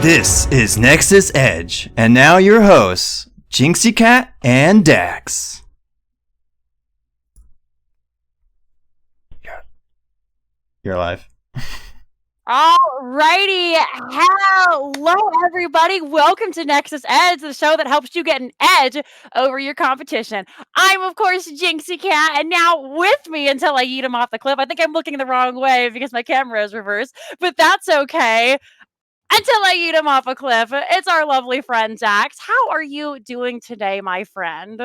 This is Nexus Edge, and now your hosts, Jinxie Cat and Dax. You're alive. Alrighty, hello everybody. Welcome to Nexus Edge, the show that helps you get an edge over your competition. I'm of course Jinxie Cat, and now with me until I eat him off the cliff. I think I'm looking the wrong way because my camera is reversed, but that's okay. Until I eat him off a cliff, it's our lovely friend Dax. How are you doing today, my friend?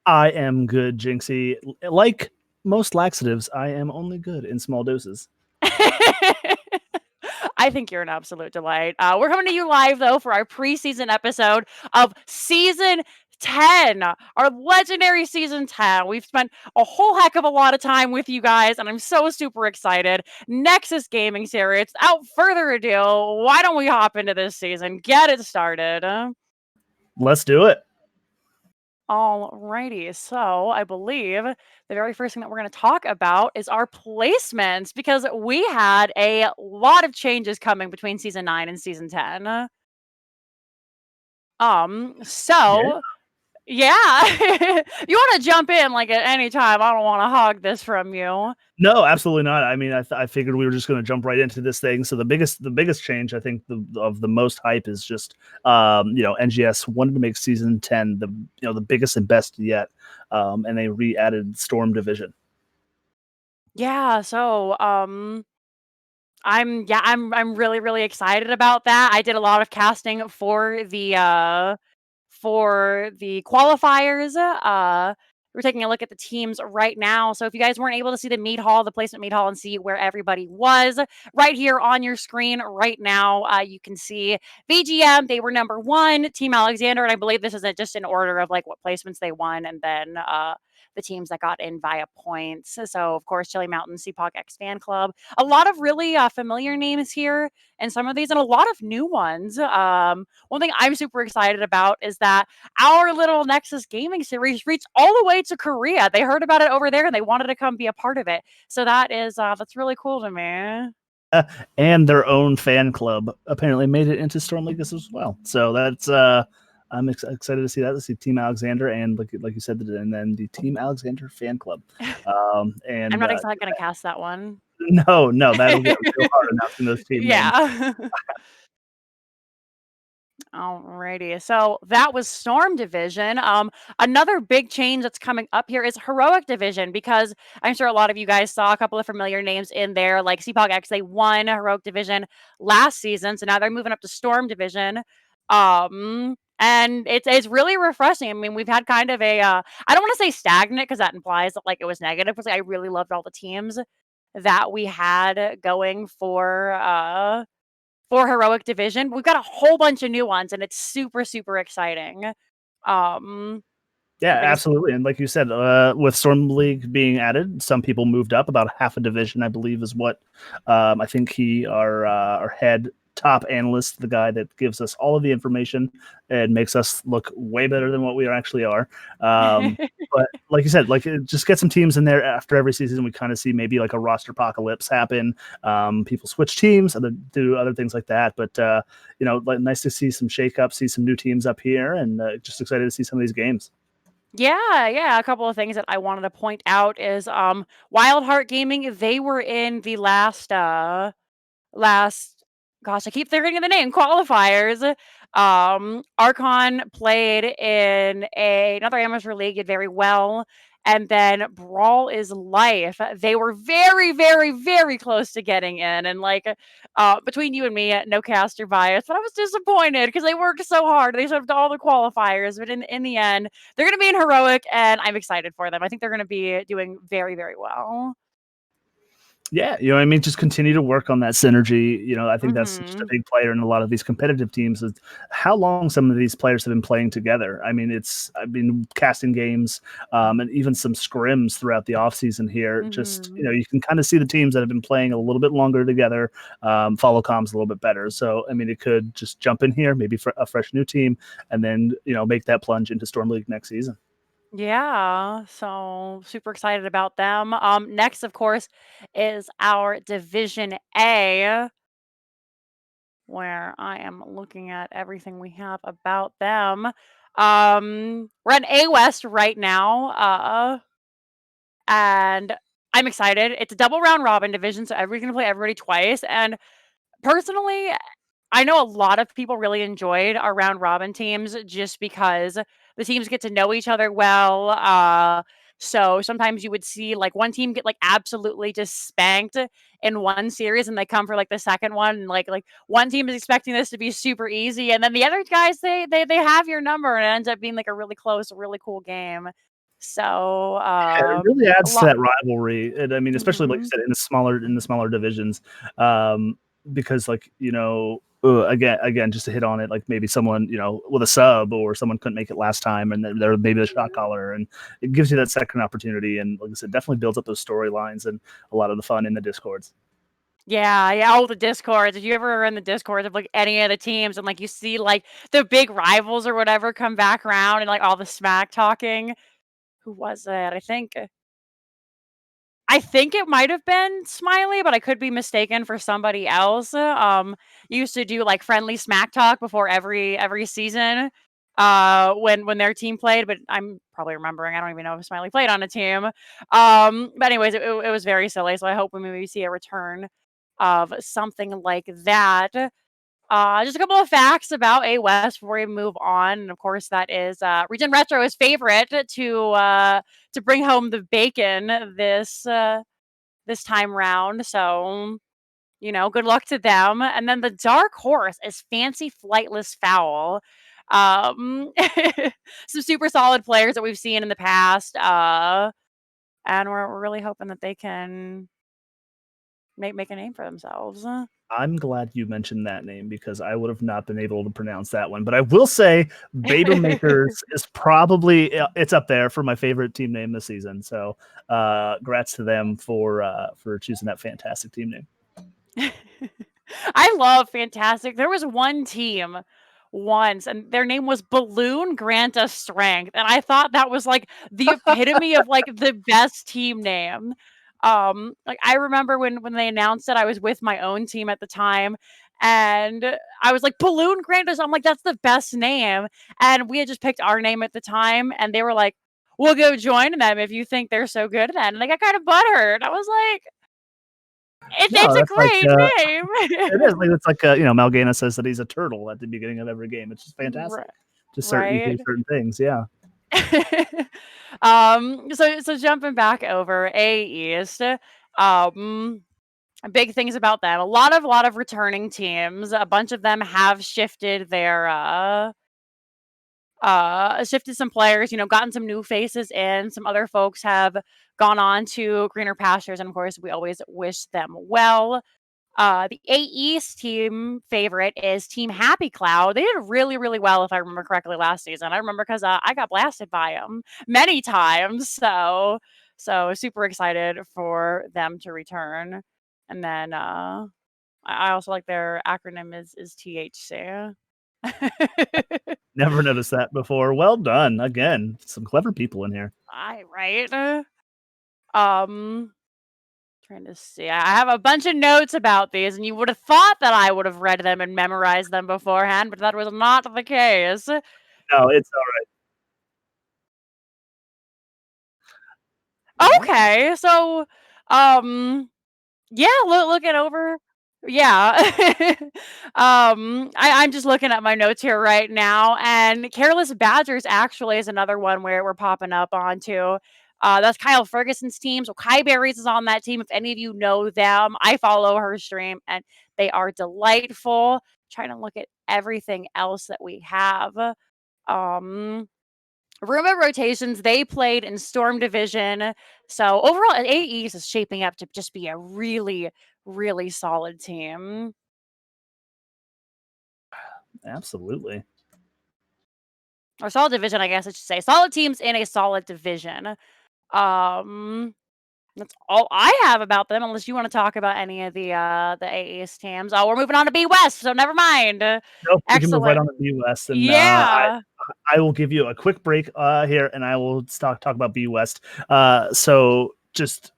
I am good, Jinxie. Like most laxatives, I am only good in small doses. I think you're an absolute delight. We're coming to you live, though, for our preseason episode of Season 10, our legendary Season 10. We've spent a whole heck of a lot of time with you guys, and I'm so super excited. Nexus Gaming Series. Without further ado, why don't we hop into this season? Get it started. Let's do it. Alrighty, so I believe the very first thing that we're going to talk about is our placements because we had a lot of changes coming between season 9 and season 10. So yeah, you want to jump in like at any time. I don't want to hog this from you. No, absolutely not. I mean, I figured we were just going to jump right into this thing. So the biggest change, I think, of the most hype is just, NGS wanted to make season 10 the biggest and best yet, and they re-added Storm Division. Yeah, so I'm really really excited about that. I did a lot of casting for the qualifiers. We're taking a look at the teams right now. So if you guys weren't able to see the meet hall, the placement meet hall, and see where everybody was, right here on your screen right now, you can see VGM. They were number 1, Team Alexander, and I believe this is just in order of like what placements they won, and then the teams that got in via points. So of course, Chili Mountain, CPOC X Fan Club, a lot of really familiar names here, and some of these, and a lot of new ones. One thing I'm super excited about is that our little Nexus Gaming series reached all the way to Korea. They heard about it over there and they wanted to come be a part of it. So that's really cool to me. And their own fan club apparently made it into Storm League as well. So that's I'm excited to see that. Let's see Team Alexander and like you said, and then the Team Alexander fan club. And I'm not exactly going to cast that one. No, that'll get real hard announcing those team names. Yeah. Alrighty, so that was Storm Division. Another big change that's coming up here is Heroic Division, because I'm sure a lot of you guys saw a couple of familiar names in there, like CPOG X. They won Heroic Division last season, so now they're moving up to Storm Division. And it's really refreshing. I mean, we've had kind of a I don't want to say stagnant because that implies that like it was negative. Because like, I really loved all the teams that we had going for Heroic Division. We've got a whole bunch of new ones, and it's super, super exciting. Yeah, absolutely. And like you said, with Storm League being added, some people moved up. About half a division, I believe, is what I think our head top analyst, the guy that gives us all of the information and makes us look way better than what we actually are. But like you said, like just get some teams in there after every season. We kind of see maybe like a roster apocalypse happen. People switch teams and do other things like that. But like nice to see some shakeup, see some new teams up here, and just excited to see some of these games. Yeah. A couple of things that I wanted to point out is Wild Heart Gaming. They were in the last gosh, I keep forgetting the name, qualifiers. Archon played in another amateur league, did very well. And then Brawl is Life. They were very, very, very close to getting in. And like between you and me, no caster bias, but I was disappointed because they worked so hard. They served all the qualifiers, but in the end, they're going to be in Heroic, and I'm excited for them. I think they're going to be doing very, very well. Yeah, I mean, just continue to work on that synergy. I think that's just a big player in a lot of these competitive teams is how long some of these players have been playing together. I mean, I've been casting games and even some scrims throughout the off season here. Just, you can kind of see the teams that have been playing a little bit longer together, follow comms a little bit better. So, I mean, it could just jump in here, maybe for a fresh new team, and then, make that plunge into Storm League next season. Yeah, so super excited about them. Next, of course, is our Division A. where I am looking at everything we have about them. We're in A West right now, and I'm excited. It's a double round robin division, so everybody's gonna play everybody twice. And personally, I know a lot of people really enjoyed our round robin teams just because the teams get to know each other well. So sometimes you would see like one team get like absolutely just spanked in one series, and they come for like the second one, and like one team is expecting this to be super easy, and then the other guys they have your number, and it ends up being like a really close, really cool game. So It really a adds to lot. that rivalry, and I mean, especially like you Mhm. said, in the smaller divisions, because like again, just to hit on it, like maybe someone with a sub or someone couldn't make it last time, and they're maybe the shot caller, and it gives you that second opportunity, and like I said, definitely builds up those storylines and a lot of the fun in the discords. Yeah, all the discords. Did you ever run the discords of like any of the teams and like you see like the big rivals or whatever come back around and like all the smack talking? Who was it? I think it might have been Smiley, but I could be mistaken for somebody else. Used to do like friendly smack talk before every season. When their team played, but I'm probably remembering. I don't even know if Smiley played on a team. But anyways, it was very silly. So I hope we maybe see a return of something like that. Just a couple of facts about A West before we move on. And of course, that is Region Retro is favorite to bring home the bacon this time round. So good luck to them. And then the dark horse is Fancy Flightless Fowl. Um, some super solid players that we've seen in the past. And we're really hoping that they can make a name for themselves. I'm glad you mentioned that name because I would have not been able to pronounce that one. But I will say Baber Makers is probably it's up there for my favorite team name this season. So congrats to them for choosing that fantastic team name. I love Fantastic. There was one team once, and their name was Balloon Grant Us Strength, and I thought that was like the epitome of like the best team name. Like I remember when they announced it, I was with my own team at the time, and I was like Balloon Grant Us. I'm like that's the best name, and we had just picked our name at the time, and they were like, "We'll go join them if you think they're so good." Then and they got kind of butthurt. I was like, No, it's a that's like great name. it is like it's like Malgana says that he's a turtle at the beginning of every game. It's just fantastic. Just you hear Right. certain things, yeah. So jumping back over A East, um, big things about them. A lot of returning teams. A bunch of them have shifted their shifted some players, gotten some new faces in. Some other folks have gone on to greener pastures, and of course, we always wish them well. The A East team favorite is Team Happy Cloud. They did really, really well, if I remember correctly, last season. I remember because I got blasted by them many times. So super excited for them to return. And then I also like their acronym is THC. Never noticed that before. Well done. Again, some clever people in here. Right. Um, Trying to see. I have a bunch of notes about these, and you would have thought that I would have read them and memorized them beforehand, but that was not the case. No, it's all right. Okay, so, um, yeah, look it over. Yeah. I'm just looking at my notes here right now, and Careless Badgers actually is another one where we're popping up onto. That's Kyle Ferguson's team. So Kai Berries is on that team. If any of you know them, I follow her stream, and they are delightful. Trying to look at everything else that we have. Um, Room of Rotations, they played in Storm Division. So overall, AEs is shaping up to just be a really, really solid team. Absolutely. Or solid division, I guess I should say. Solid teams in a solid division. Um, that's all I have about them, unless you want to talk about any of the AEs teams. Oh, we're moving on to B West, so never mind. Nope, we can move right Excellent. on to the US, and Yeah. I will give you a quick break here, and I will talk about B West. So just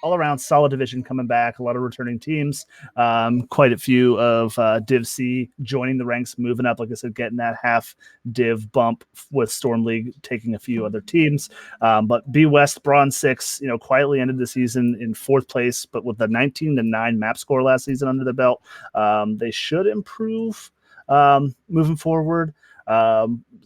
all around solid division coming back. A lot of returning teams. Quite a few of Div C joining the ranks, moving up. Like I said, getting that half div bump with Storm League taking a few other teams. But B West Bronze 6, quietly ended the season in 4th place, but with the 19-9 map score last season under the belt, they should improve moving forward.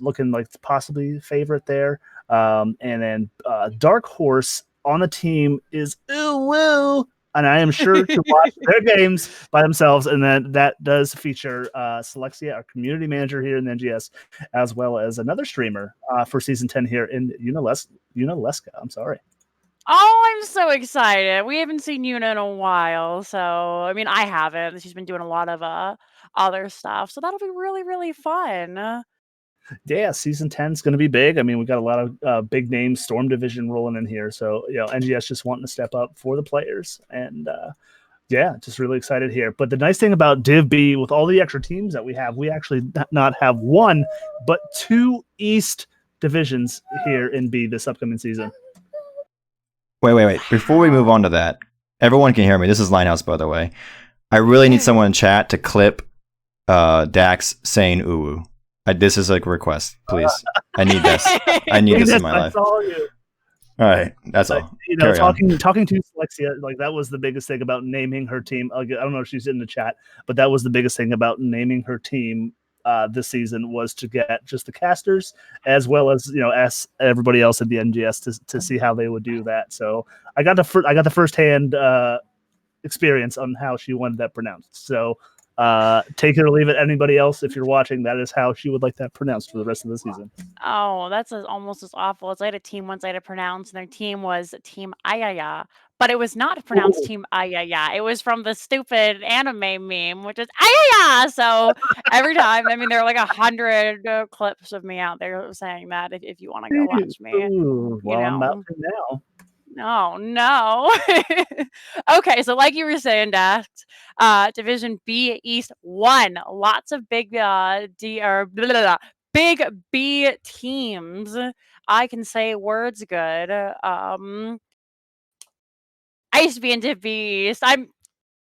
Looking like possibly favorite there. And then Dark Horse on the team is Woo, and I am sure to watch their games by themselves. And then that does feature Selexia, our community manager here in the NGS, as well as another streamer for season 10 here in Leska. I'm sorry. Oh, I'm so excited. We haven't seen Yuna in a while. So, I mean, I haven't. She's been doing a lot of other stuff. So that'll be really, really fun. Yeah, season 10 is going to be big. I mean, we got a lot of big names, Storm Division rolling in here. So, NGS just wanting to step up for the players. And yeah, just really excited here. But the nice thing about Div B, with all the extra teams that we have, we actually not have 1, but 2 East divisions here in B this upcoming season. Wait. Before we move on to that, everyone can hear me. This is Linehouse, by the way. I really need someone in chat to clip Dax saying "ooh." This is a request, please. I need this. I need this in my life. All right, that's all. Talking to Selexia, like that was the biggest thing about naming her team. I don't know if she's in the chat, but that was the biggest thing about naming her team this season was to get just the casters as well as ask everybody else at the NGS to see how they would do that. So I got the firsthand experience on how she wanted that pronounced. So. Take it or leave it. Anybody else, if you're watching, that is how she would like that pronounced for the rest of the season. Oh, that's almost as awful as I had a team once I had to pronounce, and their team was Team Ayaya. But it was not pronounced Team Ayaya. It was from the stupid anime meme, which is Ayaya. So every time, I mean, there are like 100 clips of me out there saying that if you want to go watch me. Ooh, well, I'm about to now. No. Okay, so like you were saying, Dax, Division B East 1, lots of big big B teams. I can say words good. I used to be in Div B East. I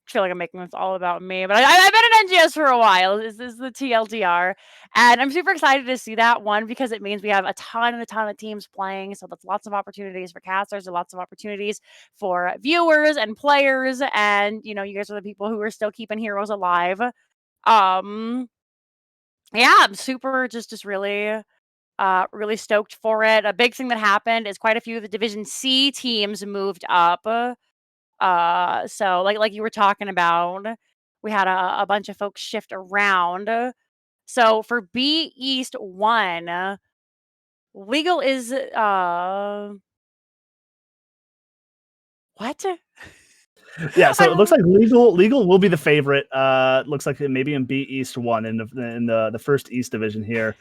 feel like I'm making this all about me, but I've been in NGS for a while. This is the TLDR, and I'm super excited to see that one because it means we have a ton of teams playing. So that's lots of opportunities for casters and lots of opportunities for viewers and players. And you guys are the people who are still keeping heroes alive. Yeah, I'm super just really stoked for it. A big thing that happened is quite a few of the Division C teams moved up. So like you were talking about, we had a bunch of folks shift around. So for B East 1, legal is what? Yeah, so it looks like legal will be the favorite. Looks like maybe in B East 1 in the first East division here.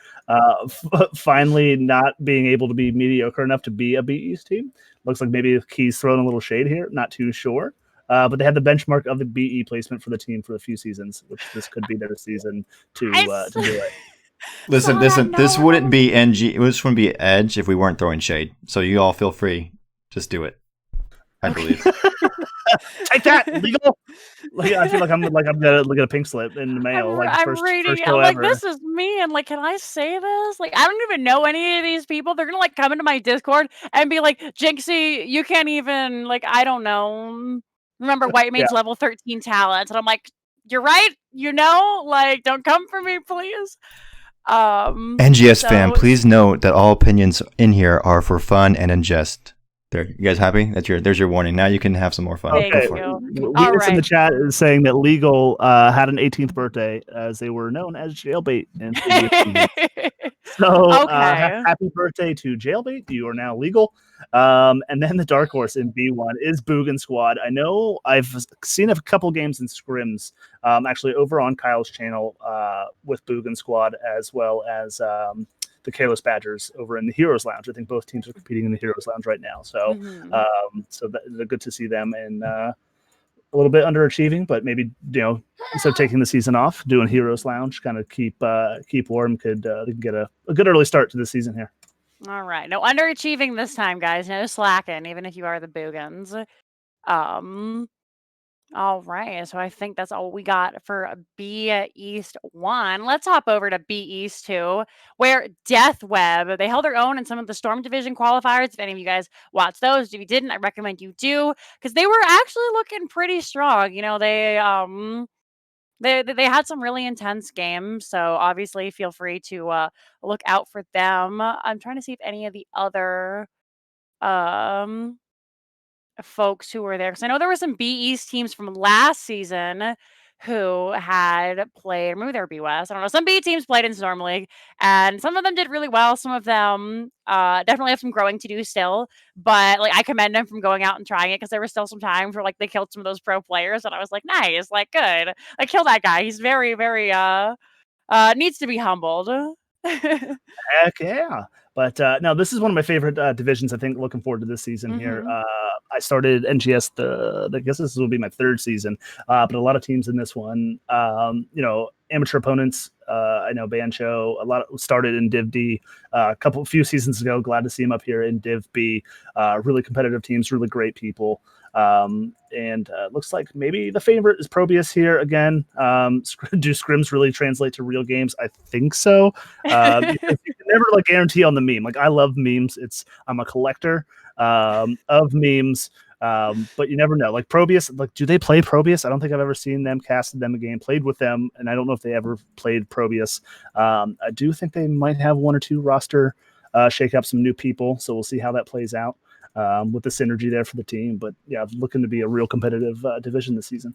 Finally not being able to be mediocre enough to be a B East team. Looks like maybe Key's throwing a little shade here. Not too sure. But they had the benchmark of the BE placement for the team for a few seasons, which this could be their season to do it. Listen. This wouldn't be NG. This wouldn't be Edge if we weren't throwing shade. So you all feel free. Just do it. I believe. Take that, legal. I feel like I'm gonna look at a pink slip in the mail. I'm reading it. I'm like, this is me, and like, can I say this? Like, I don't even know any of these people. They're gonna like come into my Discord and be like, Jinxie, you can't even I don't know. Remember White Maid's level 13 talents, and I'm like, you're right. Don't come for me, please. NGS fam, please note that all opinions in here are for fun and in jest. There, you guys happy? There's your warning. Now you can have some more fun. Okay. Venus in the chat is saying that Legal had an 18th birthday, as they were known as Jailbait. So happy birthday to Jailbait. You are now legal. And then the Dark Horse in B1 is Boogan Squad. I know I've seen a couple games in scrims, actually over on Kyle's channel with Boogan Squad, as well as the Careless Badgers over in the Heroes Lounge. I think both teams are competing in the Heroes Lounge right now. So, so they're good to see them, and a little bit underachieving, but maybe instead of taking the season off, doing Heroes Lounge, kind of keep warm. Could get a good early start to the season here. All right, no underachieving this time, guys. No slacking, even if you are the Boogans. All right, so I think that's all we got for B East 1. Let's hop over to B East 2, where Death Web, they held their own in some of the Storm Division qualifiers. If any of you guys watched those, if you didn't, I recommend you do, because they were actually looking pretty strong. You know, they had some really intense games, so obviously feel free to look out for them. I'm trying to see if any of the other um folks who were there, because I know there were some B East teams from last season who had played. Maybe they were B West. I don't know. Some B teams played in Storm League, and some of them did really well. Some of them definitely have some growing to do still. But like, I commend them from going out and trying it, because there was still some time for like they killed some of those pro players, and I was like, nice, like good. Like, kill that guy. He's very, very needs to be humbled. Heck yeah. But no, this is one of my favorite divisions. I think looking forward to this season here. I started NGS I guess this will be my third season, but a lot of teams in this one. You know, amateur opponents. I know Bancho a lot started in Div D few seasons ago. Glad to see him up here in Div B. Really competitive teams, really great people. And looks like maybe the favorite is Probius here again. Do scrims really translate to real games? I think so. Because you can never like guarantee on the meme. Like, I love memes. I'm a collector of memes. But you never know. Like Probius, like, do they play Probius? I don't think I've ever seen them, casted them a game, played with them, and I don't know if they ever played Probius. I do think they might have one or two roster shake up some new people, so we'll see how that plays out with the synergy there for the team. But yeah, looking to be a real competitive division this season.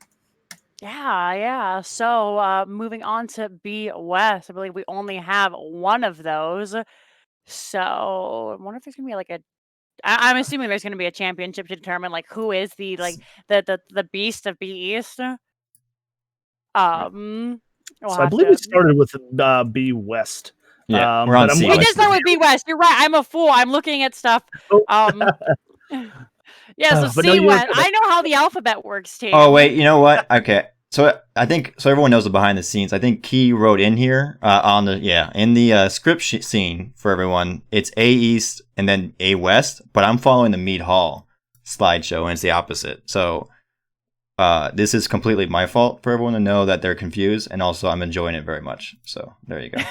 Yeah. So moving on to B West, I believe we only have one of those. So I wonder if there's gonna be like I'm assuming there's gonna be a championship to determine like who is the beast of B East. We'll So I have believe we to. started with B West. Yeah, we're on but I'm C We West. did start with B West. You're right. I'm a fool. I'm looking at stuff. Oh. Yeah. So But no, C you were West. good. I know how the alphabet works, team. Oh wait, you know what? Okay, so I think everyone knows the behind the scenes. I think Key wrote in here in the script scene for everyone. It's A East and then A West, but I'm following the Mead Hall slideshow and it's the opposite. So this is completely my fault for everyone to know that they're confused, and also I'm enjoying it very much. So there you go.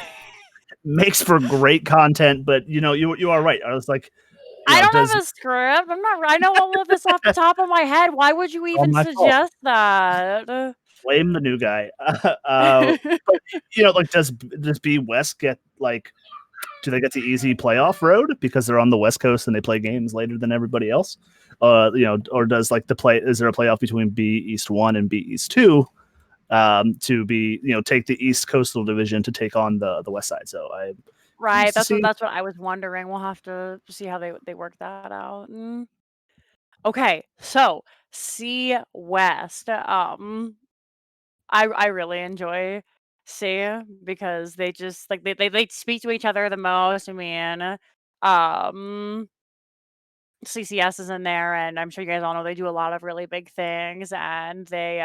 Makes for great content, but you know, you are right. I was like, I don't have a script. I'm not. I know all of this off the top of my head. Why would you even suggest that? Blame the new guy. But you know, like, does B West get like? Do they get the easy playoff road because they're on the West Coast and they play games later than everybody else? You know, or does like is there a playoff between B East 1 and B East 2 to be, you know, take the East Coastal Division to take on the West side? So Right. That's what I was wondering. We'll have to see how they work that out. Okay. So C West. I really enjoy C because they just like they speak to each other the most. I mean, CCS is in there, and I'm sure you guys all know they do a lot of really big things, and they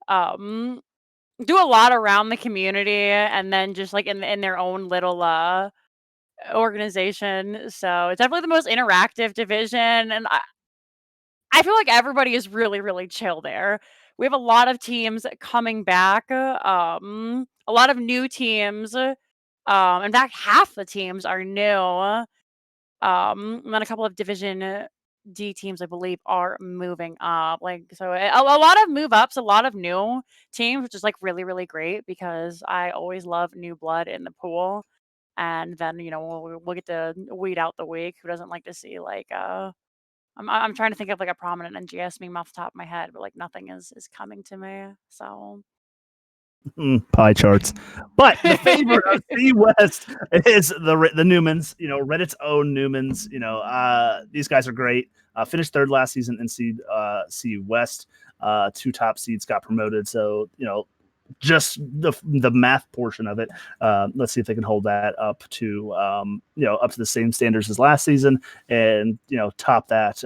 um do a lot around the community, and then just like in their own little organization. So it's definitely the most interactive division, and I feel like everybody is really, really chill there. We have a lot of teams coming back, a lot of new teams. In fact, half the teams are new. And then a couple of Division D teams, I believe, are moving up. Like, so a lot of move ups, a lot of new teams, which is like really, really great, because I always love new blood in the pool. And then, you know, we'll get to weed out the weak. Who doesn't like to see like I'm trying to think of like a prominent NGS meme off the top of my head, but like nothing is coming to me. So pie charts. But the favorite of C West is the Newmans. You know, Reddit's own Newmans. You know, these guys are great. Finished third last season in C West. 2 top seeds got promoted. So, you know, just the math portion of it. Let's see if they can hold that up to you know, up to the same standards as last season, and you know, top that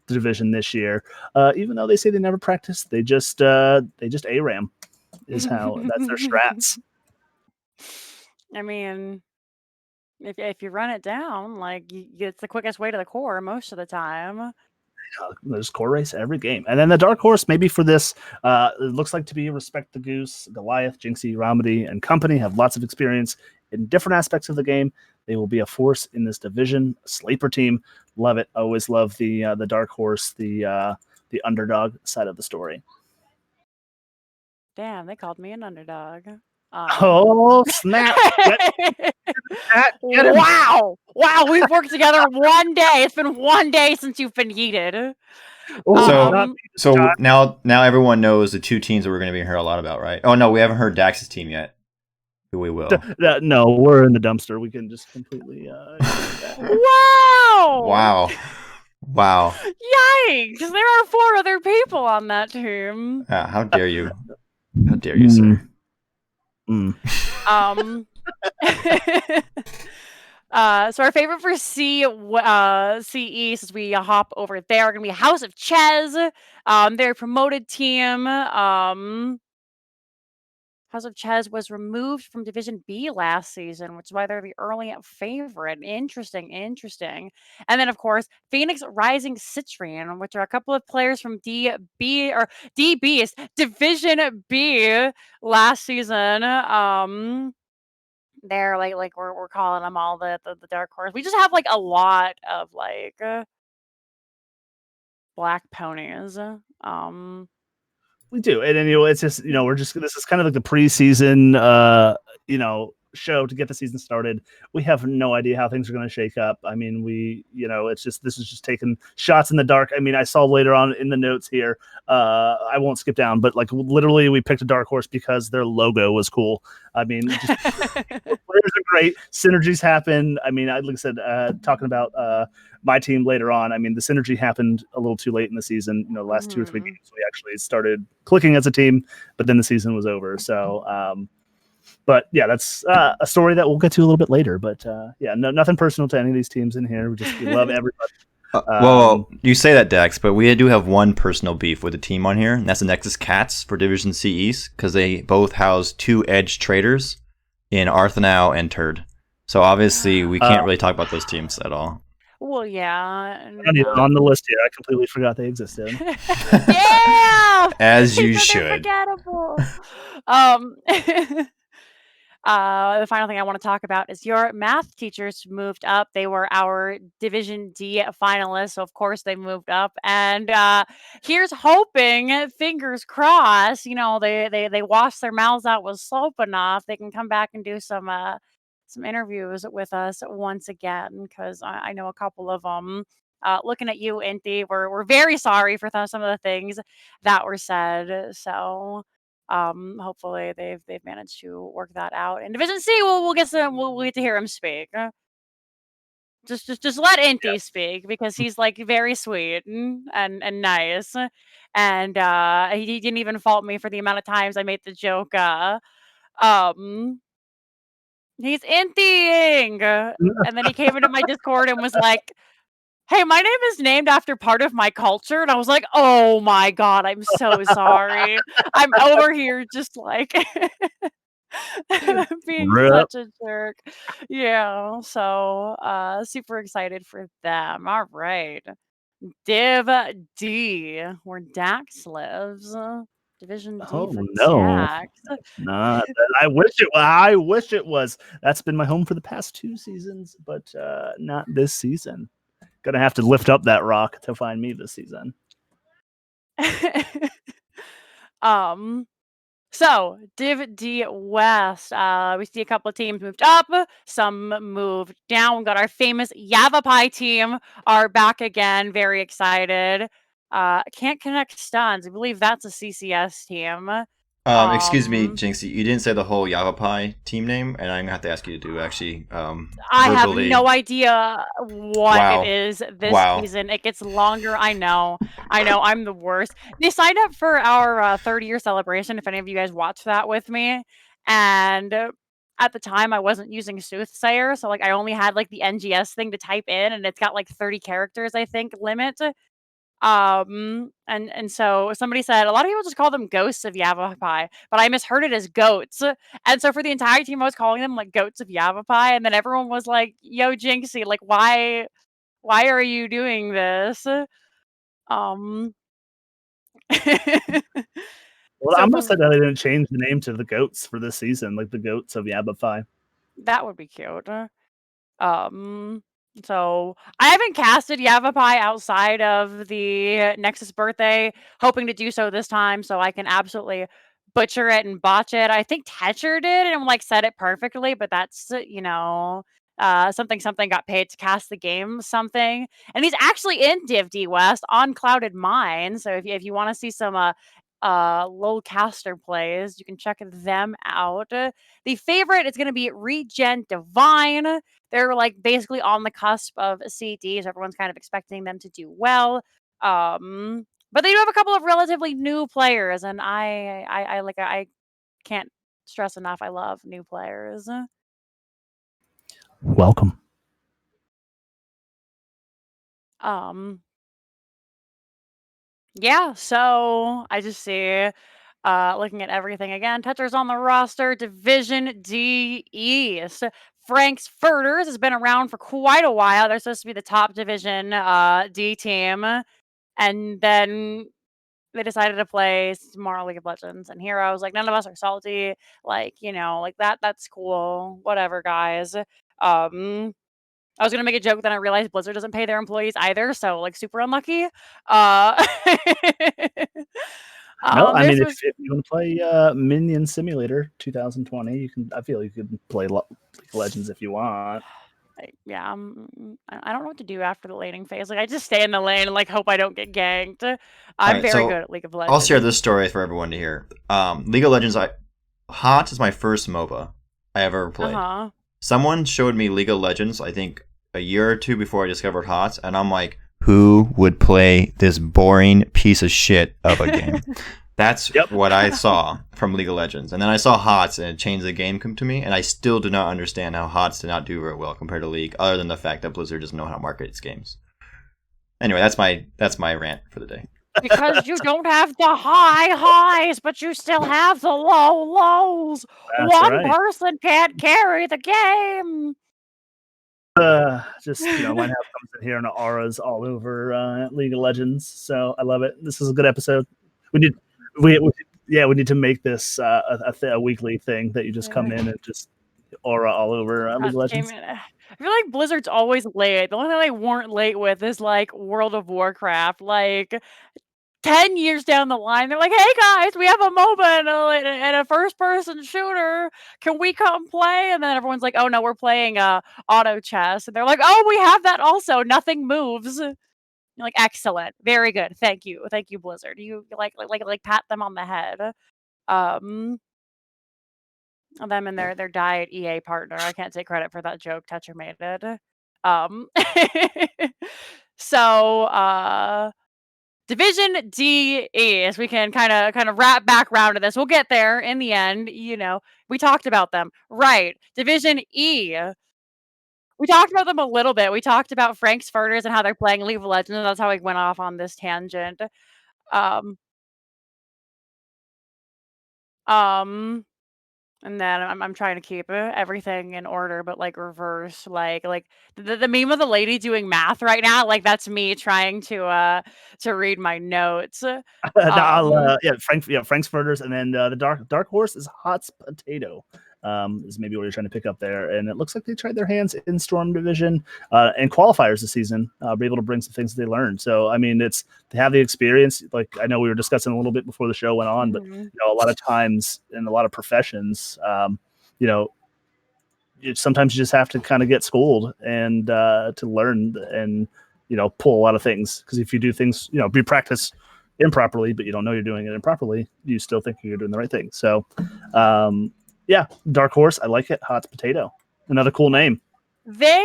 division this year. Even though they say they never practice, they just ARAM is how that's their strats. I mean, if you run it down, like it's the quickest way to the core most of the time. There's core race every game. And then the dark horse, maybe for this, it looks like to be Respect the Goose, Goliath, Jinxie, Ramadi, and company have lots of experience in different aspects of the game. They will be a force in this division. Sleeper team, love it. Always love the dark horse, the underdog side of the story. Damn, they called me an underdog. Oh snap! Get him. Wow! Wow, we've worked together one day. It's been one day since you've been heated. So now everyone knows the two teams that we're going to be hearing a lot about, right? Oh no, we haven't heard Dax's team yet. We will. No, we're in the dumpster. We can just completely. Wow! Wow! Yikes! There are 4 other people on that team. How dare you? How dare you, sir? So our favorite for CE, since we hop over there, are gonna be House of Ches. Their promoted team. House of Ches was removed from Division B last season, which is why they're the early favorite. Interesting. And then, of course, Phoenix Rising Citrine, which are a couple of players from DB's Division B last season. They're like we're calling them all the dark horse. We just have like a lot of like black ponies. We do, and it's just this is kind of like the preseason show to get the season started. We have no idea how things are going to shake up. I mean, this is just taking shots in the dark. I mean, I saw later on in the notes here. I won't skip down, but like literally, we picked a dark horse because their logo was cool. I mean, just, players are great. Synergies happen. I mean, like I said, talking about my team later on. I mean, the synergy happened a little too late in the season. The last 2 or 3 games, we actually started clicking as a team, but then the season was over. So. But yeah, that's a story that we'll get to a little bit later. But nothing personal to any of these teams in here. We love everybody. Well, you say that, Dax, but we do have one personal beef with the team on here, and that's the Nexus Cats for Division C East, because they both house 2 edge traders in Arthanau and Turd. So obviously, we can't really talk about those teams at all. Well, yeah. On the list here, I completely forgot they existed. Yeah, as you should. Forgettable. The final thing I want to talk about is your math teachers moved up. They were our Division D finalists, so of course they moved up. And here's hoping, fingers crossed, they wash their mouths out with soap enough, they can come back and do some interviews with us once again, because I know a couple of them. Looking at you, Inti, we're very sorry for some of the things that were said. So. Hopefully they've managed to work that out. In Division C, we'll get to hear him speak. Just let Inti speak, because he's like very sweet and nice, and he didn't even fault me for the amount of times I made the joke. He's Intiing, and then he came into my Discord and was like, "Hey, my name is named after part of my culture." And I was like, "Oh my God, I'm so sorry. I'm over here just like being such a jerk." Yeah. So super excited for them. All right. Div D, where Dax lives. Division D for Dax. Not I wish it was. That's been my home for the past 2 seasons, but not this season. Gonna have to lift up that rock to find me this season. So Div D West, we see a couple of teams moved up, some moved down. We got our famous Yavapai team are back again. Very excited. Can't connect stuns. I believe that's a CCS team. Excuse me, Jinxie, you didn't say the whole Yavapai team name, and I'm gonna have to ask you to do actually. I have no idea what it is this season. It gets longer. I know. I'm the worst. They signed up for our 30-year celebration. If any of you guys watched that with me, and at the time I wasn't using Soothsayer, so like I only had like the NGS thing to type in, and it's got like 30 characters, I think, limit. And so somebody said a lot of people just call them ghosts of Yavapai, but I misheard it as goats. And so for the entire team, I was calling them like goats of Yavapai, and then everyone was like, "Yo, Jinxie, like why are you doing this?" Well, So I'm from upset that they didn't change the name to the Goats for this season, like the Goats of Yabba that would be cute. So I haven't casted Yavapai outside of the Nexus birthday, hoping to do so this time so I can absolutely butcher it and botch it. I think Tetcher did and like said it perfectly, but that's something got paid to cast the game something. And he's actually in Div D West on Clouded Mine. So if you want to see some low caster plays, you can check them out. The favorite is going to be Regen Divine. They're like basically on the cusp of CD, so everyone's kind of expecting them to do well. But they do have a couple of relatively new players, and I can't stress enough. I love new players. Welcome. Yeah, so I just see looking at everything again. Tetcher's on the roster, Division D East. Frank's Furters has been around for quite a while. They're supposed to be the top Division D team. And then they decided to play some more League of Legends and Heroes. Like, none of us are salty. Like, like that's cool. Whatever, guys. I was gonna make a joke, then I realized Blizzard doesn't pay their employees either, so like super unlucky. No, I mean, This if was you want to play Minion Simulator 2020, you can. I feel you could play League of Legends if you want. yeah. I don't know what to do after the laning phase. Like I just stay in the lane and like hope I don't get ganked. I'm Alright, very so good at League of Legends. I'll share this story for everyone to hear. League of Legends, HOTS is my first MOBA I ever played. Someone showed me League of Legends, I think, a year or two before I discovered HOTS, and I'm like, who would play this boring piece of shit of a game? That's what I saw from League of Legends. And then I saw HOTS, and it changed the game to me, and I still do not understand how HOTS did not do very well compared to League, other than the fact that Blizzard doesn't know how to market its games. Anyway, that's my rant for the day. Because you don't have the high highs, but you still have the low lows. That's One right. person can't carry the game. Just Lighthouse comes in here and auras all over League of Legends, so I love it. This is a good episode. We need to make this a weekly thing that you just come in and just aura all over League of Legends. I feel like Blizzard's always late. The only thing they weren't late with is like World of Warcraft. Like 10 years down the line, they're like, hey guys, we have a MOBA and a first-person shooter. Can we come play? And then everyone's like, oh no, we're playing auto chess. And they're like, oh, we have that also. Nothing moves. You're like, excellent. Very good. Thank you, Blizzard. You like pat them on the head. Them and their Diet EA partner. I can't take credit for that joke. Tetcher made it. So Division D East. We can kind of wrap back around to this. We'll get there in the end. We talked about them, right? Division E. We talked about them a little bit. We talked about Frank's Furters and how they're playing League of Legends. That's how we went off on this tangent. And then I'm trying to keep everything in order, but like reverse, like the meme of the lady doing math right now. Like that's me trying to read my notes. Frank's Furters, and then the dark horse is Hot's Potato. Is maybe what you're trying to pick up there, and it looks like they tried their hands in Storm Division and qualifiers this season. Be able to bring some things they learned. So I mean, they have the experience. Like I know we were discussing a little bit before the show went on, but a lot of times in a lot of professions, sometimes you just have to kind of get schooled and to learn and pull a lot of things, because if you do things you practice improperly but you don't know you're doing it improperly, you still think you're doing the right thing. So dark horse, I like it. Hot's Potato, another cool name. They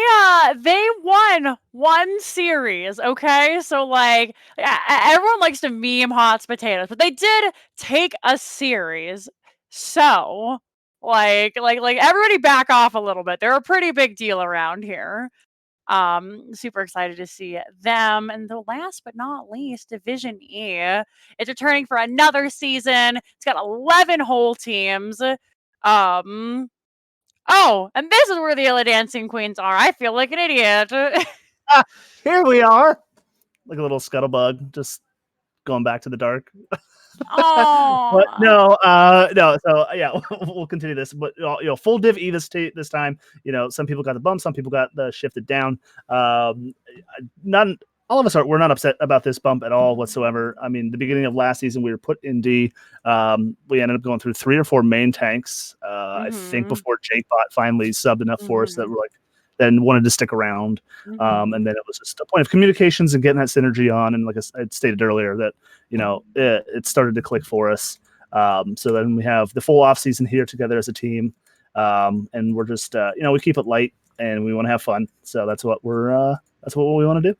won one series, okay? So like everyone likes to meme Hot's Potatoes, but they did take a series. So like everybody back off a little bit. They're a pretty big deal around here. Super excited to see them. And the last but not least, Division E is returning for another season. It's got 11 whole teams. Oh, and this is where the other dancing queens are. I feel like an idiot. Here we are. like a little scuttlebug, just going back to the dark. Oh, But no. So yeah, we'll continue this. But full div E this time. Some people got the bump, some people got the shifted down. Not all of us we're not upset about this bump at all whatsoever. I mean, the beginning of last season, we were put in D. We ended up going through 3 or 4 main tanks. I think before Jakebot finally subbed enough for us that we're like, then wanted to stick around. And then it was just a point of communications and getting that synergy on. And like I stated earlier, that it started to click for us. So then we have the full off season here together as a team, and we're just we keep it light and we want to have fun. So that's what we want to do.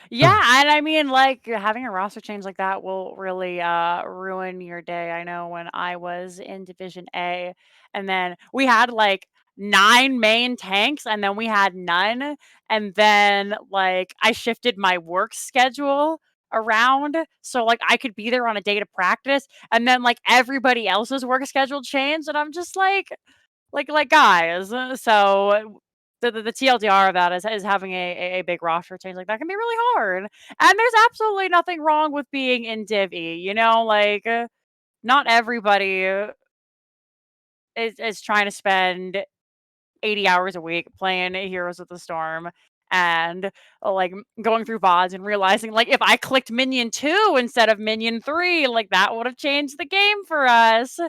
Yeah, and I mean, like, having a roster change like that will really ruin your day. I know when I was in Division A, and then we had like 9 main tanks, and then we had none, and then like I shifted my work schedule around so like I could be there on a day to practice, and then like everybody else's work schedule changed, and I'm just like guys. So the TLDR of that is having a big roster change like that can be really hard. And there's absolutely nothing wrong with being in Div E. Like not everybody is trying to spend 80 hours a week playing Heroes of the Storm and like going through VODs and realizing like if I clicked Minion 2 instead of Minion 3, like that would have changed the game for us.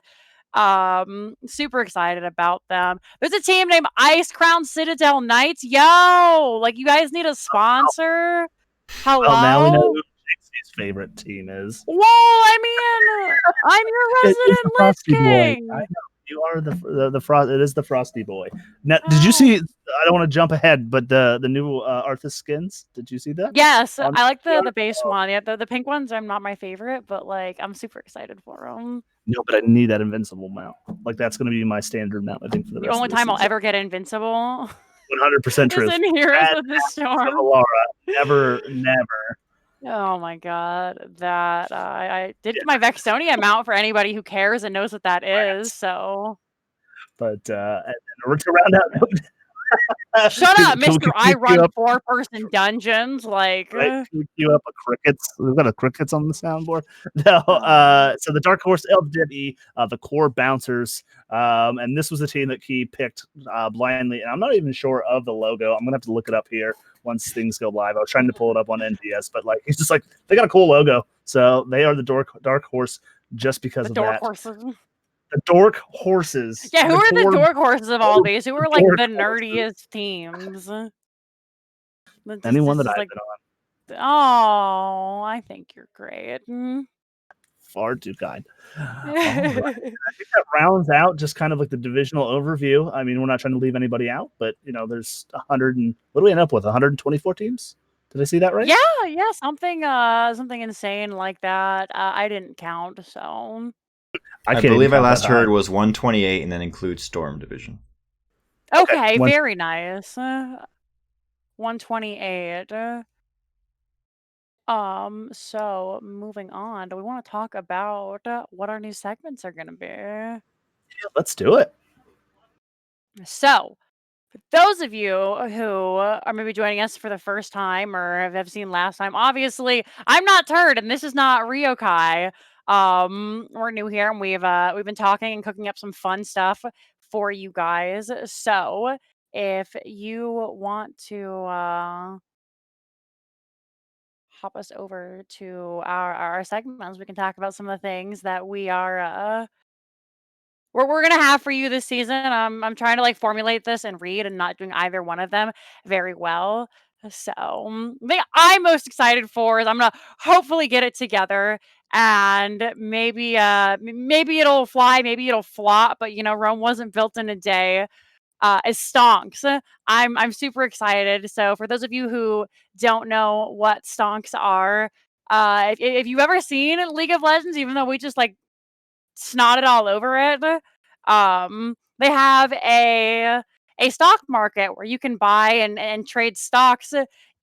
Super excited about them. There's a team named Ice Crown Citadel Knights. Yo, like you guys need a sponsor. Hello. Well, now we know who Jixie's favorite team is. Whoa, I mean, I'm your resident Lich King. I know. You are the Frost. It is the Frosty Boy. Now, did you see? I don't want to jump ahead, but the new Arthas skins. Did you see that? Yes, I like the base one. Yeah, the pink ones are not my favorite, but like I'm super excited for them. No, but I need that invincible mount. Like that's going to be my standard mount. I think for the rest only of the time season. I'll ever get invincible. 100% true. Is in Heroes of the Storm. Laura, never. Oh my god, that I did my Vexonia mount for anybody who cares and knows what that is. So, but to round out, shut up, Mister. I run 4-person dungeons. Like, right? Can we queue up a crickets? We've got a crickets on the soundboard. No, so the Dark Horse LDE, the core bouncers, and this was the team that he picked blindly. And I'm not even sure of the logo. I'm gonna have to look it up here once things go live. I was trying to pull it up on NGS, but like he's just like they got a cool logo, so they are the Dark Horse just because of that. The Dork Horses. Yeah, who are the Dork Horses of all these? Who are like the nerdiest teams? Anyone that I've been on. Oh, I think you're great. Far too kind. Right. I think that rounds out just kind of like the divisional overview. I mean, we're not trying to leave anybody out, but there's 100 and what do we end up with? 124 teams? Did I see that right? Yeah, something insane like that. I didn't count, so I believe I last heard was 128 and then includes Storm Division. Okay, very nice. 128. So moving on, do we want to talk about what our new segments are going to be? Yeah, let's do it. So, for those of you who are maybe joining us for the first time or have seen last time, obviously I'm not Turd and this is not Ryokai. We're new here and we've been talking and cooking up some fun stuff for you guys. So, if you want to hop us over to our segments, we can talk about some of the things that we're gonna have for you this season. I'm trying to like formulate this and read and not doing either one of them very well. So the thing I'm most excited for is I'm gonna hopefully get it together and maybe it'll fly, maybe it'll flop, but Rome wasn't built in a day. Is stonks. I'm super excited. So for those of you who don't know what stonks are, if you've ever seen League of Legends, even though we just like snotted all over it, they have a stock market where you can buy and trade stocks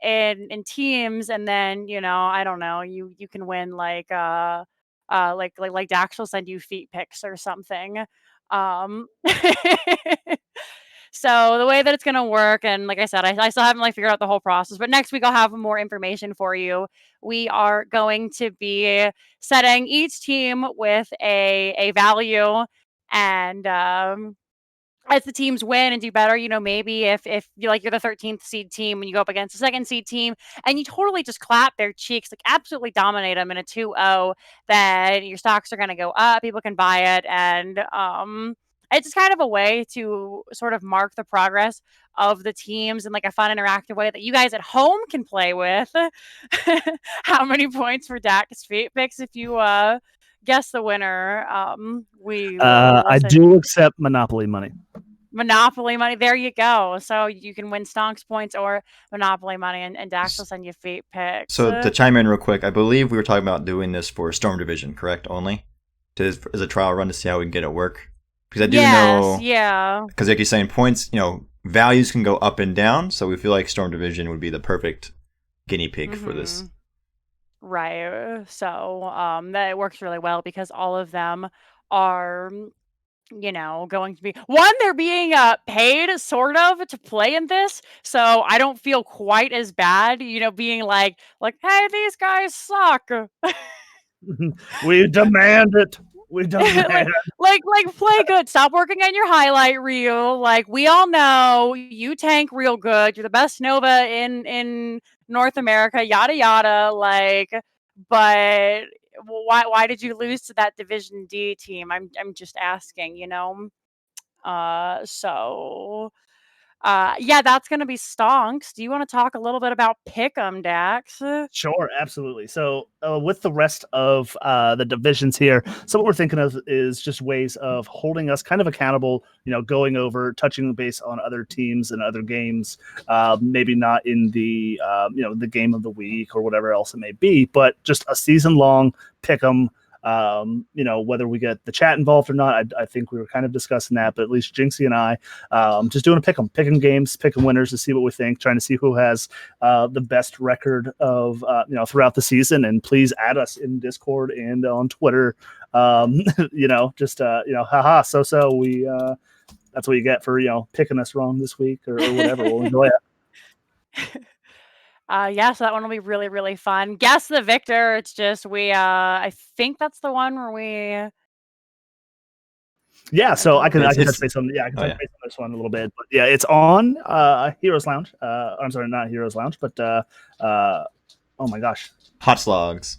in teams, and then I don't know, you can win like Dax will send you feet pics or something. So the way that it's going to work, and like I said, I still haven't like figured out the whole process, but next week I'll have more information for you. We are going to be setting each team with a value, and as the teams win and do better, maybe if you're the 13th seed team and you go up against the second seed team and you totally just clap their cheeks, like absolutely dominate them in a 2-0, then your stocks are going to go up. People can buy it. And it's just kind of a way to sort of mark the progress of the teams in like a fun, interactive way that you guys at home can play with. How many points for Dak's feet picks if you guess the winner? We will I do accept Monopoly money. Monopoly money. There you go. So you can win stonks points or Monopoly money, and Dax will send you feet picks. So to chime in real quick, I believe we were talking about doing this for Storm Division, correct? Only as a trial run to see how we can get it work. Because I do know, yeah. Because like you're saying, points, values can go up and down. So we feel like Storm Division would be the perfect guinea pig for this. Right. So that works really well because all of them are going to be they're being paid sort of to play in this, so I don't feel quite as bad, being like hey, these guys suck. We demand it. We demand like play good, stop working on your highlight reel. Like, we all know you tank real good, you're the best Nova in North America, yada yada. Like, but why did you lose to that Division D team? I'm just asking, so yeah, that's gonna be stonks. Do you want to talk a little bit about Pick'em, Dax? Sure, absolutely. So with the rest of the divisions here, so what we're thinking of is just ways of holding us kind of accountable, going over, touching base on other teams and other games, maybe not in the, the game of the week or whatever else it may be, but just a season-long Pick'em. Whether we get the chat involved or not, I think we were kind of discussing that, but at least Jinxie and I just doing a picking games, picking winners to see what we think, trying to see who has the best record of throughout the season. And please add us in Discord and on Twitter. Haha, so we that's what you get for picking us wrong this week or whatever. We'll enjoy it. Yeah, so that one will be really, really fun. Guess the victor. It's just I think that's the one where we. Yeah, so I can touch base on touch base on this one a little bit, but yeah, it's on Heroes Lounge. I'm sorry, not Heroes Lounge, but oh my gosh, Hot Slogs.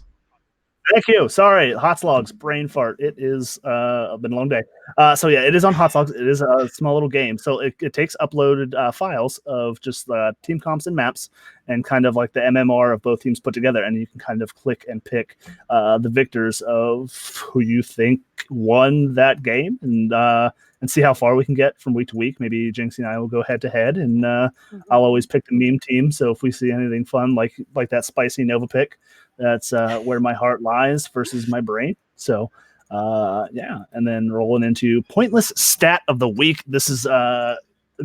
Thank you. Sorry, Hot Slogs, brain fart. It is been a long day. So yeah, it is on Hot Slogs. It is a small little game. So it takes uploaded files of just team comps and maps, and kind of like the MMR of both teams put together, and you can kind of click and pick the victors of who you think won that game, and see how far we can get from week to week. Maybe Jinxie and I will go head to head, and I'll always pick the meme team. So if we see anything fun like that spicy Nova pick, that's where my heart lies versus my brain. So yeah, and then rolling into pointless stat of the week. This is a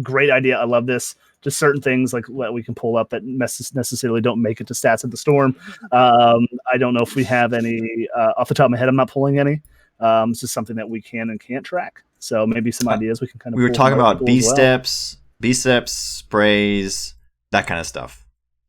great idea. I love this. Just certain things like what we can pull up that necessarily don't make it to stats at the Storm. I don't know if we have any off the top of my head. I'm not pulling any. It's just something that we can and can't track. So maybe some ideas we can kind of. We were talking about B steps, sprays, that kind of stuff.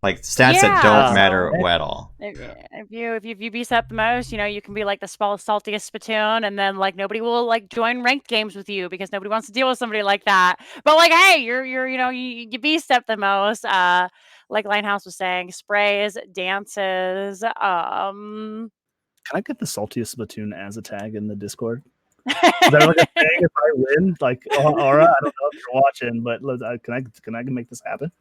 Like stats that don't matter at all. If you B step the most, you can be like the saltiest spittoon, and then like nobody will like join ranked games with you because nobody wants to deal with somebody like that. But like, hey, you B step the most. Like Linehouse was saying, sprays, dances. Can I get the saltiest spittoon as a tag in the Discord? Is that like a thing if I win? Like, Aura, I don't know if you're watching, but can I make this happen?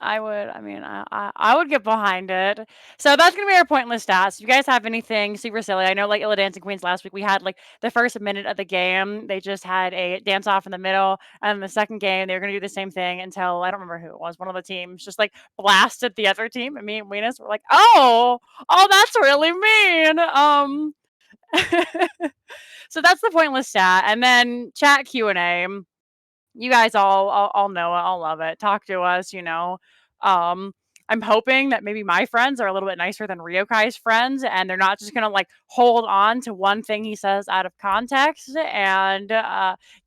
I would get behind it. So that's gonna be our pointless stats. If you guys have anything super silly, I know like Illa Dancing Queens last week, we had like the first minute of the game, they just had a dance off in the middle, and the second game they were gonna do the same thing until I don't remember who it was. One of the teams just like blasted the other team, and me and Venus were like, oh, that's really mean. So that's the pointless stat, and then chat Q&A. You guys all know it, all love it. Talk to us, I'm hoping that maybe my friends are a little bit nicer than Ryokai's friends, and they're not just gonna like hold on to one thing he says out of context and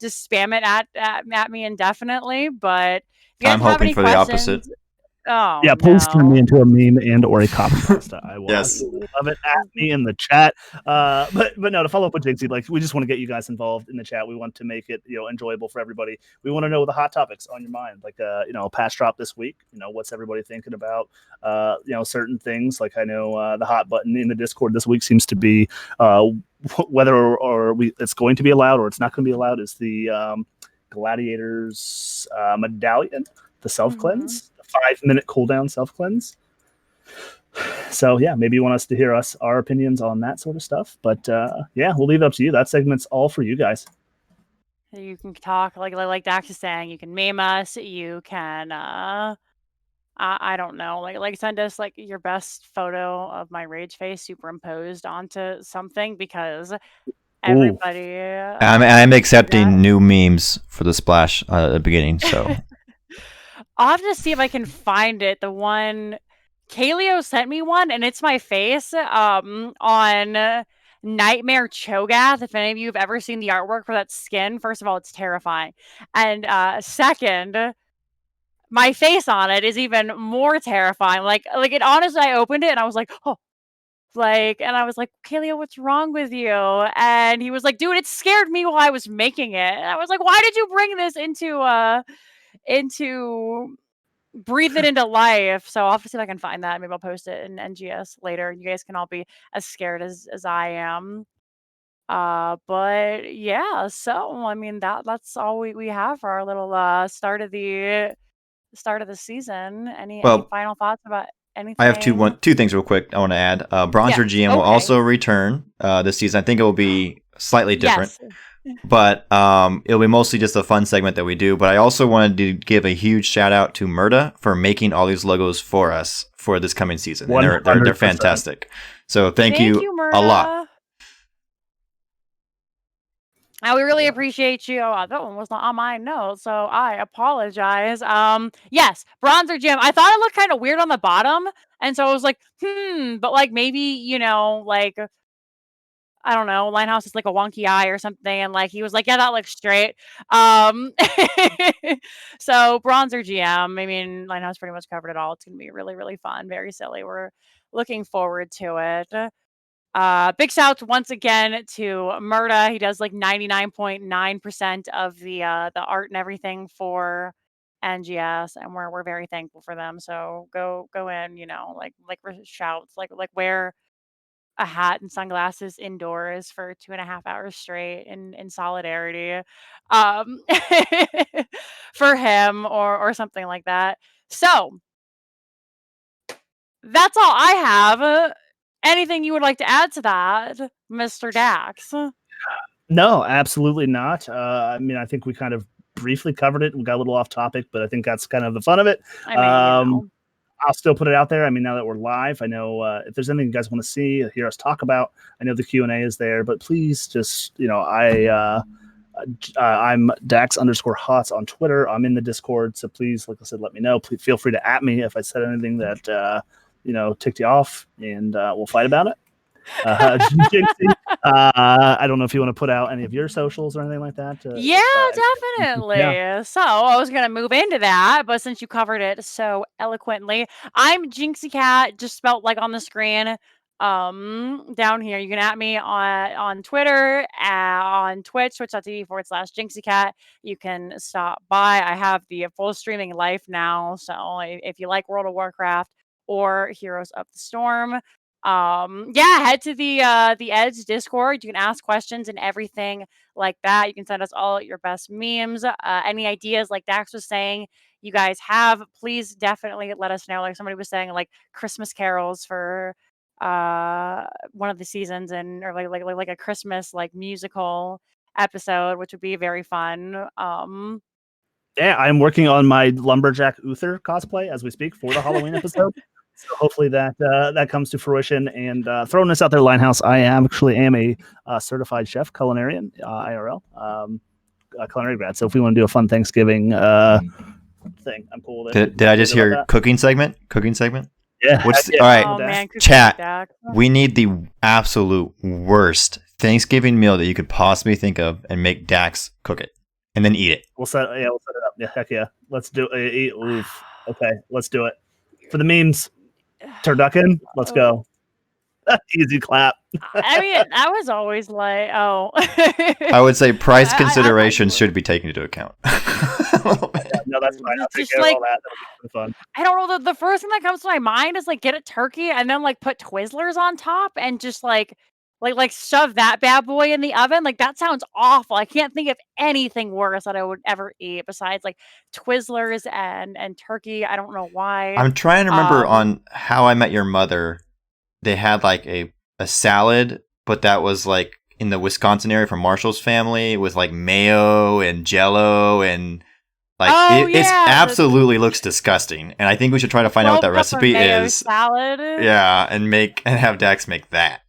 just spam it at me indefinitely. But if you guys I'm have hoping any for the opposite. questions, oh Yeah, please turn me no. into a meme and or a copy pasta. I will Yes. absolutely love it. At me in the chat. But no, to follow up with Jinxie, like we just want to get you guys involved in the chat. We want to make it enjoyable for everybody. We want to know the hot topics on your mind, like patch drop this week. What's everybody thinking about? Certain things. Like I know the hot button in the Discord this week seems to be whether or it's going to be allowed or it's not going to be allowed is the Gladiators medallion, the self cleanse. 5-minute cooldown self cleanse. So yeah, maybe you want us to hear our opinions on that sort of stuff. But yeah, we'll leave it up to you. That segment's all for you guys. You can talk like Dax is saying. You can meme us. You can I don't know, like send us like your best photo of my rage face superimposed onto something because everybody. I'm accepting new memes for the splash at the beginning. So I'll have to see if I can find it. The one Kaleo sent me one, and it's my face on Nightmare Cho'Gath. If any of you have ever seen the artwork for that skin, first of all, it's terrifying, and second, my face on it is even more terrifying. Like it honestly, I opened it and I was like, oh. And I was like, Kaleo, what's wrong with you? And he was like, dude, it scared me while I was making it. And I was like, why did you bring this into breathe it into life? So I'll have to see if I can find that. Maybe I'll post it in NGS later. You guys can all be as scared as I am. But yeah, so I mean that's all we have for our little start of the season. Any final thoughts about anything? I have two things real quick I want to add. Bronzer GM will also return this season. I think it will be slightly different. Yes. But it'll be mostly just a fun segment that we do. But I also wanted to give a huge shout out to Murda for making all these logos for us for this coming season. And they're fantastic. So thank you a lot. We really appreciate you. That one was not on my note, so I apologize. Yes, Bronzer Gym. I thought it looked kind of weird on the bottom, and so I was like, but like maybe like I don't know, Linehouse is like a wonky eye or something, and like he was like, yeah, that looks straight. So Bronzer GM. I mean, Linehouse pretty much covered it all. It's gonna be really, really fun, very silly. We're looking forward to it. Big shout once again to Murda. He does like 99.9% of the art and everything for NGS, and we're very thankful for them. So go in, like shouts, like wear a hat and sunglasses indoors for 2.5 hours straight in solidarity for him or something like that. So that's all I have. Anything you would like to add to that, Mr. Dax? No, absolutely not. I mean, I think we kind of briefly covered it. We got a little off topic, but I think that's kind of the fun of it. I mean, I'll still put it out there. I mean, now that we're live, I know if there's anything you guys want to see, hear us talk about, I know the Q&A is there, but please just, I'm Dax_Hots on Twitter. I'm in the Discord, so please, like I said, let me know. Please feel free to @ me if I said anything that ticked you off, and we'll fight about it. Jinxie, I don't know if you want to put out any of your socials or anything like that. Yeah, definitely. Yeah. So I was gonna move into that, but since you covered it so eloquently, I'm Jinxie Cat, just spelled like on the screen. Down here, you can @ me on Twitter, on Twitch, twitch.tv/JinxieCat. You can stop by. I have the full streaming life now, so if you like World of Warcraft or Heroes of the Storm, head to the Edge Discord. You can ask questions and everything like that. You can send us all your best memes, any ideas like Dax was saying you guys have, please definitely let us know. Like somebody was saying, like Christmas carols for one of the seasons, and or like a Christmas like musical episode, which would be very fun. Yeah, I'm working on my Lumberjack Uther cosplay as we speak for the Halloween episode. So hopefully that comes to fruition. And throwing this out there, Linehouse, I actually am a certified chef, culinarian, IRL, culinary grad. So if we want to do a fun Thanksgiving thing. I'm cool with it. Did I just Good about hear that? cooking segment? Cooking segment? Yeah. What's yeah, all right? Oh with that. man, cooking Chat. with Dax. We need the absolute worst Thanksgiving meal that you could possibly think of, and make Dax cook it, and then eat it. We'll set it up. Yeah, heck yeah. Let's do it. Oof. Okay, let's do it. For the memes, turducken, let's go. Easy clap. I mean, I was always like, oh. I would say price I- considerations should be taken into account. No, that's fine. I'll take Just care like, of all that. That'll be fun. I don't know. The first thing that comes to my mind is like get a turkey and then like put Twizzlers on top and just like shove that bad boy in the oven. Like that sounds awful. I can't think of anything worse that I would ever eat besides like Twizzlers and turkey. I don't know why. I'm trying to remember on How I Met Your Mother, they had like a salad, but that was like in the Wisconsin area from Marshall's family with like mayo and Jello and like it's absolutely looks disgusting. And I think we should try to find out what that recipe is. Salad. Yeah, and have Dax make that.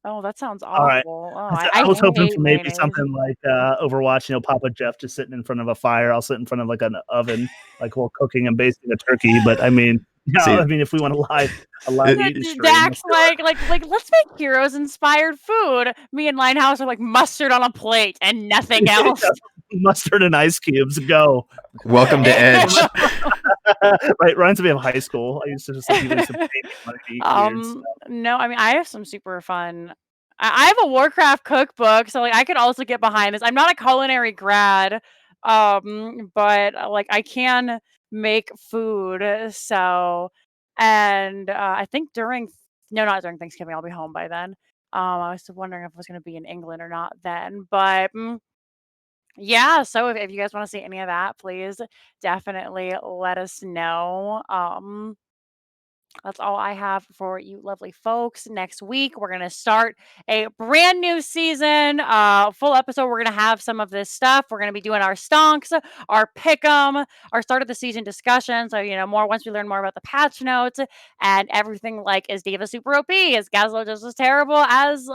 Oh, that sounds awful. All right. Oh, I was hoping for maybe mayonnaise. something like Overwatch, Papa Jeff just sitting in front of a fire. I'll sit in front of like an oven, like while cooking and basting a turkey. But I mean, if we want a live eating stream, Dax, like, let's make heroes inspired food. Me and Linehouse are like mustard on a plate and nothing else. Mustard and ice cubes, go. Welcome to Edge. Right, reminds me of high school. I used to just give some No, I mean I have some super fun. I have a Warcraft cookbook, so like I could also get behind this. I'm not a culinary grad, but like I can make food. So, and I think not during Thanksgiving. I'll be home by then. I was wondering if I was going to be in England or not then, but. Yeah, so if you guys want to see any of that, please definitely let us know. That's all I have for you lovely folks. Next week, we're going to start a brand new season, full episode. We're going to have some of this stuff. We're going to be doing our stonks, our pick'em, our start of the season discussion. So, more once we learn more about the patch notes and everything, like, is Diva super OP? Is Gazlo just as terrible as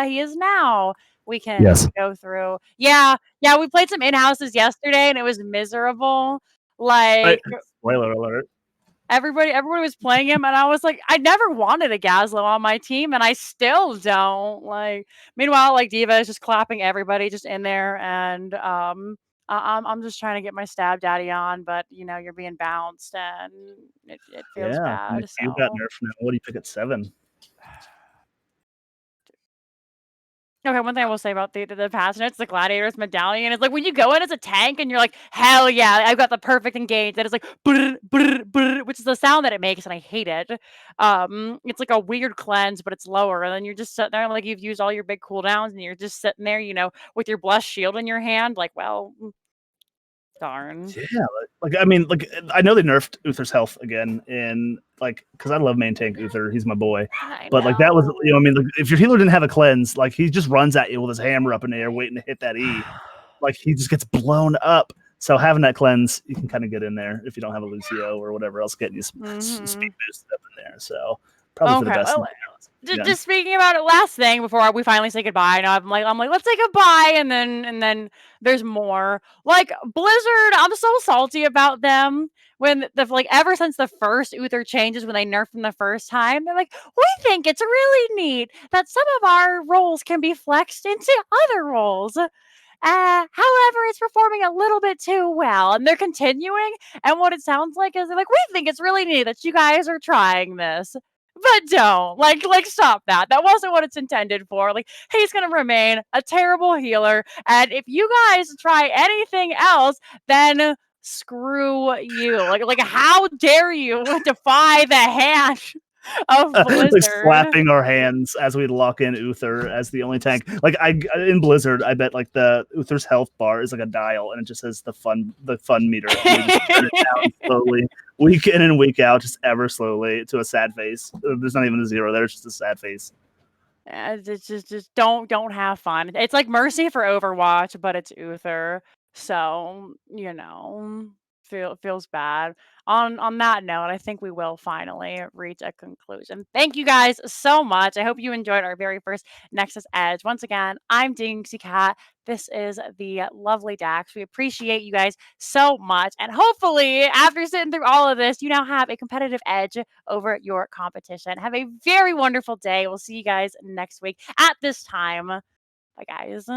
he is now? We can go through. Yeah, we played some in-houses yesterday and it was miserable. Like, spoiler alert. Everybody was playing him, and I was like, I never wanted a Gazlo on my team, and I still don't. Like, meanwhile, like Diva is just clapping everybody just in there, and I'm just trying to get my stab daddy on, but you're being bounced, and it feels bad. You got nerfed now. What do you pick at 7? Okay, one thing I will say about the Passionates, the Gladiators medallion is like when you go in as a tank and you're like, hell yeah, I've got the perfect engage. That is like, brr, brr, brr, which is the sound that it makes, and I hate it. It's like a weird cleanse, but it's lower, and then you're just sitting there like you've used all your big cooldowns, and you're just sitting there, with your blessed shield in your hand, like, well, darn. Yeah, I mean, I know they nerfed Uther's health again, and because I love main tank Uther, he's my boy. But that was, I mean, if your healer didn't have a cleanse, he just runs at you with his hammer up in the air, waiting to hit that E. He just gets blown up. So having that cleanse, you can kind of get in there if you don't have a Lucio or whatever else, getting you some speed boost up in there. So probably for the best. Just speaking about it, last thing before we finally say goodbye. Now I'm like, let's say goodbye, and then there's more. Like Blizzard, I'm so salty about them. When ever since the first Uther changes, when they nerfed them the first time, they're like, we think it's really neat that some of our roles can be flexed into other roles. However, it's performing a little bit too well, and they're continuing. And what it sounds like is they're like, we think it's really neat that you guys are trying this. But don't stop that. That wasn't what it's intended for. He's gonna remain a terrible healer, and if you guys try anything else, then screw you. How dare you defy the hand of Blizzard? Slapping our hands as we lock in Uther as the only tank. In Blizzard, I bet the Uther's health bar is like a dial, and it just says the fun meter. And just turn it down slowly, week in and week out, just ever slowly to a sad face. There's not even a 0 there; it's just a sad face. It's just don't have fun. It's like Mercy for Overwatch, but it's Uther. So feels bad. On that note, I think we will finally reach a conclusion. Thank you guys so much. I hope you enjoyed our very first Nexus Edge. Once again, I'm Dinksy Cat. This is the lovely Dax. We appreciate you guys so much. And hopefully, after sitting through all of this, you now have a competitive edge over your competition. Have a very wonderful day. We'll see you guys next week at this time. Bye, guys.